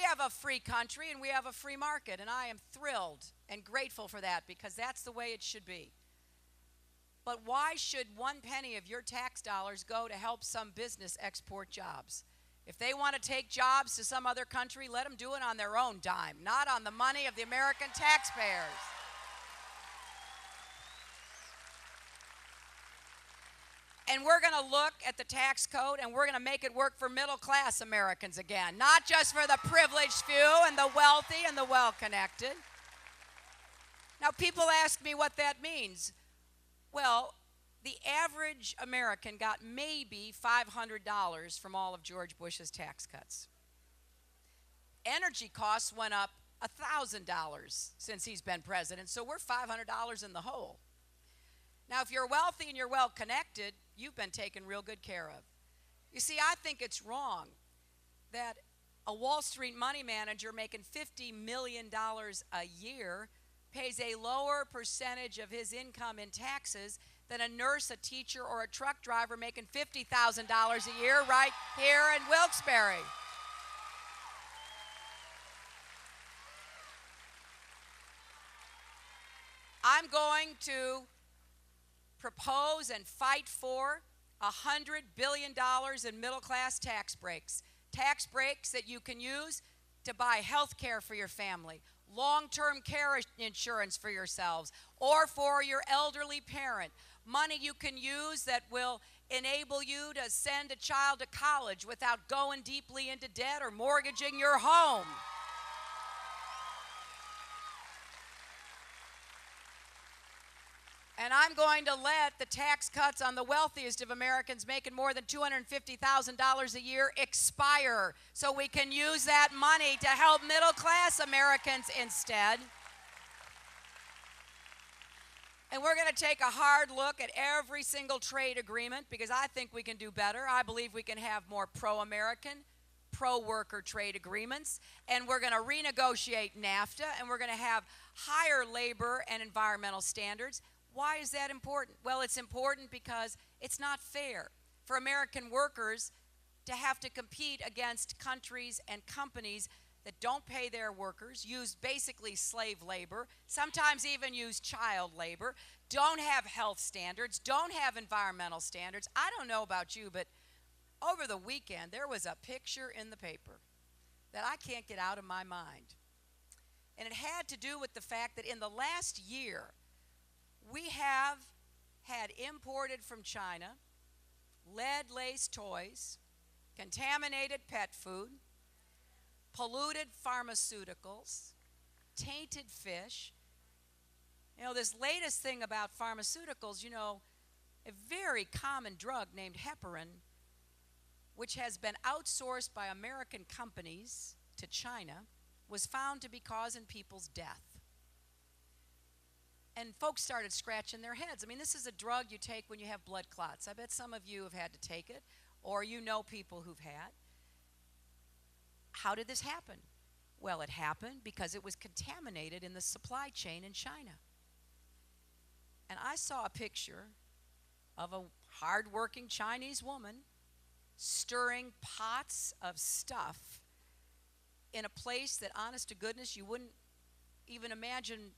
have a free country and we have a free market, and I am thrilled and grateful for that because that's the way it should be. But why should 1 penny of your tax dollars go to help some business export jobs? If they want to take jobs to some other country, let them do it on their own dime, not on the money of the American taxpayers. And we're going to look at the tax code and we're going to make it work for middle-class Americans again, not just for the privileged few and the wealthy and the well-connected. Now, people ask me what that means. Well, the average American got maybe $500 from all of George Bush's tax cuts. Energy costs went up $1,000 since he's been president, so we're $500 in the hole. Now, if you're wealthy and you're well-connected, you've been taken real good care of. You see, I think it's wrong that a Wall Street money manager making $50 million a year pays a lower percentage of his income in taxes than a nurse, a teacher, or a truck driver making $50,000 a year right here in Wilkes-Barre. I'm going to propose and fight for $100 billion in middle-class tax breaks that you can use to buy health care for your family, long-term care insurance for yourselves, or for your elderly parent, money you can use that will enable you to send a child to college without going deeply into debt or mortgaging your home. And I'm going to let the tax cuts on the wealthiest of Americans making more than $250,000 a year expire so we can use that money to help middle-class Americans instead. And we're going to take a hard look at every single trade agreement because I think we can do better. I believe we can have more pro-American, pro-worker trade agreements. And we're going to renegotiate NAFTA, and we're going to have higher labor and environmental standards. Why is that important? Well, it's important because it's not fair for American workers to have to compete against countries and companies that don't pay their workers, use basically slave labor, sometimes even use child labor, don't have health standards, don't have environmental standards. I don't know about you, but over the weekend there was a picture in the paper that I can't get out of my mind. And it had to do with the fact that in the last year, we have had imported from China lead-laced toys, contaminated pet food, polluted pharmaceuticals, tainted fish. You know, this latest thing about pharmaceuticals, you know, a very common drug named heparin, which has been outsourced by American companies to China, was found to be causing people's death. And folks started scratching their heads. I mean, this is a drug you take when you have blood clots. I bet some of you have had to take it, or you know people who've had. How did this happen? Well, it happened because it was contaminated in the supply chain in China. And I saw a picture of a hard-working Chinese woman stirring pots of stuff in a place that, honest to goodness, you wouldn't even imagine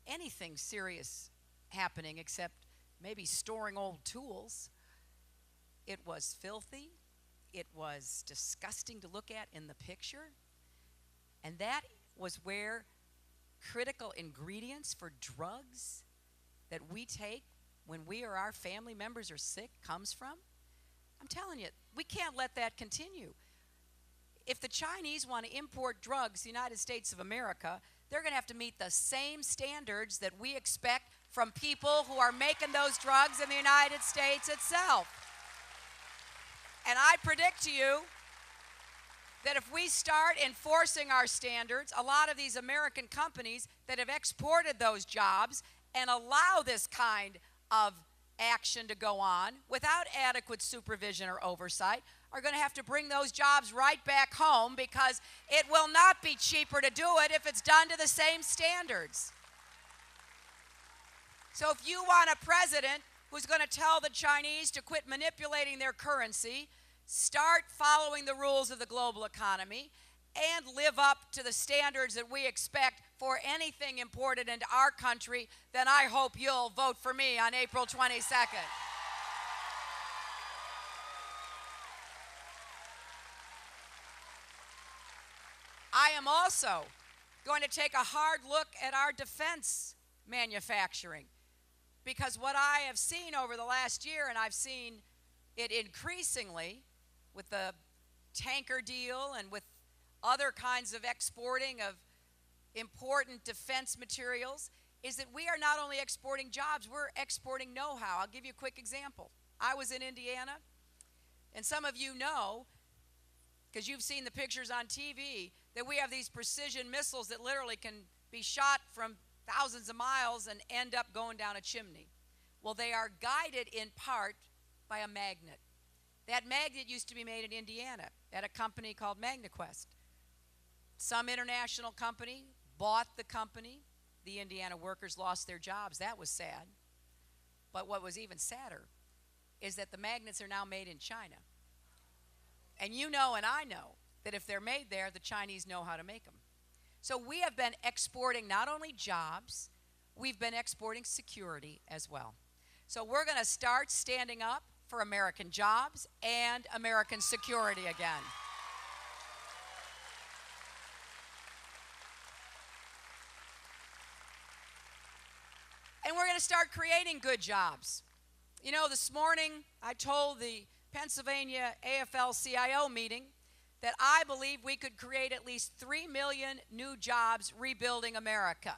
anything serious happening except maybe storing old tools. It was filthy. It was disgusting to look at in the picture. And that was where critical ingredients for drugs that we take when we or our family members are sick comes from. I'm telling you, we can't let that continue. If the Chinese want to import drugs to the United States of America, they're going to have to meet the same standards that we expect from people who are making those drugs in the United States itself. And I predict to you that if we start enforcing our standards, a lot of these American companies that have exported those jobs and allow this kind of action to go on without adequate supervision or oversight are going to have to bring those jobs right back home because it will not be cheaper to do it if it's done to the same standards. So if you want a president who's going to tell the Chinese to quit manipulating their currency, start following the rules of the global economy, and live up to the standards that we expect for anything imported into our country, then I hope you'll vote for me on April 22nd. I am also going to take a hard look at our defense manufacturing, because what I have seen over the last year, and I've seen it increasingly with the tanker deal and with other kinds of exporting of important defense materials, is that we are not only exporting jobs, we're exporting know-how. I'll give you a quick example. I was in Indiana, and some of you know, because you've seen the pictures on TV, that we have these precision missiles that literally can be shot from thousands of miles and end up going down a chimney. Well, they are guided in part by a magnet. That magnet used to be made in Indiana at a company called MagnaQuest. Some international company bought the company. The Indiana workers lost their jobs. That was sad. But what was even sadder is that the magnets are now made in China. And you know and I know that if they're made there, the Chinese know how to make them. So we have been exporting not only jobs, we've been exporting security as well. So we're going to start standing up for American jobs and American security again. And we're going to start creating good jobs. You know, this morning I told the Pennsylvania AFL-CIO meeting that I believe we could create at least 3 million new jobs rebuilding America.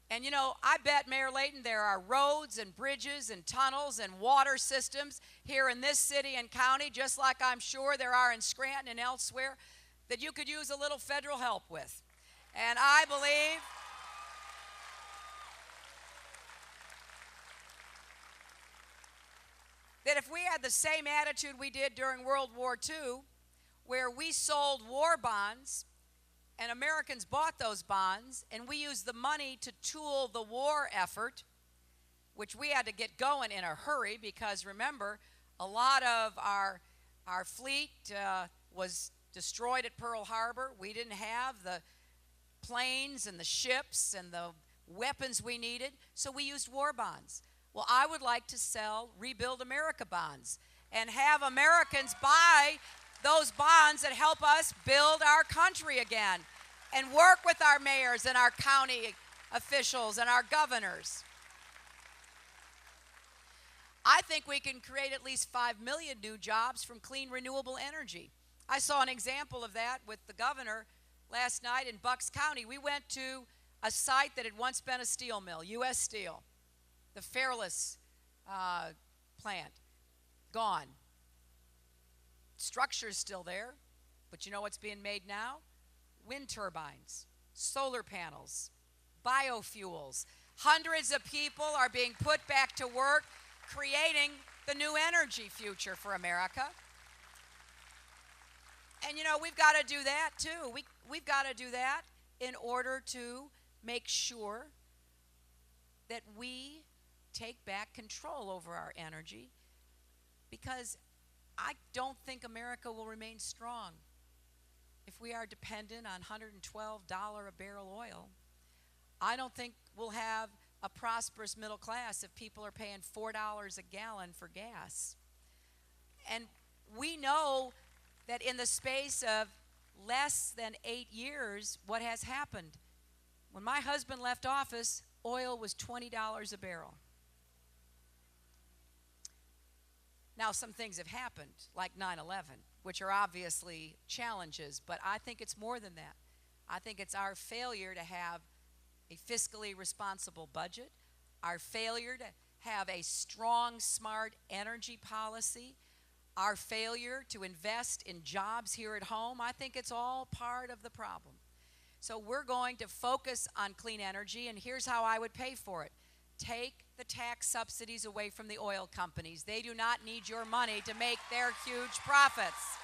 And you know, I bet, Mayor Layton, there are roads and bridges and tunnels and water systems here in this city and county, just like I'm sure there are in Scranton and elsewhere, that you could use a little federal help with. And I believe that if we had the same attitude we did during World War II, where we sold war bonds and Americans bought those bonds, and we used the money to tool the war effort, which we had to get going in a hurry, because remember, a lot of our fleet was destroyed at Pearl Harbor. We didn't have the planes and the ships and the weapons we needed, so we used war bonds. Well, I would like to sell Rebuild America bonds and have Americans buy those bonds that help us build our country again, and work with our mayors and our county officials and our governors. I think we can create at least 5 million new jobs from clean, renewable energy. I saw an example of that with the governor last night in Bucks County. We went to a site that had once been a steel mill, U.S. Steel, the Fairless plant, gone. Structure's still there, but you know what's being made now? Wind turbines, solar panels, biofuels. Hundreds of people are being put back to work creating the new energy future for America. And you know, we've got to do that too. We've got to do that in order to make sure that we take back control over our energy, because I don't think America will remain strong if we are dependent on $112 a barrel oil. I don't think we'll have a prosperous middle class if people are paying $4 a gallon for gas. And we know that in the space of less than 8 years, what has happened? When my husband left office, oil was $20 a barrel. Now, some things have happened, like 9/11, which are obviously challenges, but I think it's more than that. I think it's our failure to have a fiscally responsible budget, our failure to have a strong, smart energy policy, our failure to invest in jobs here at home. I think it's all part of the problem. So we're going to focus on clean energy, and here's how I would pay for it. Take the tax subsidies away from the oil companies. They do not need your money to make their huge profits.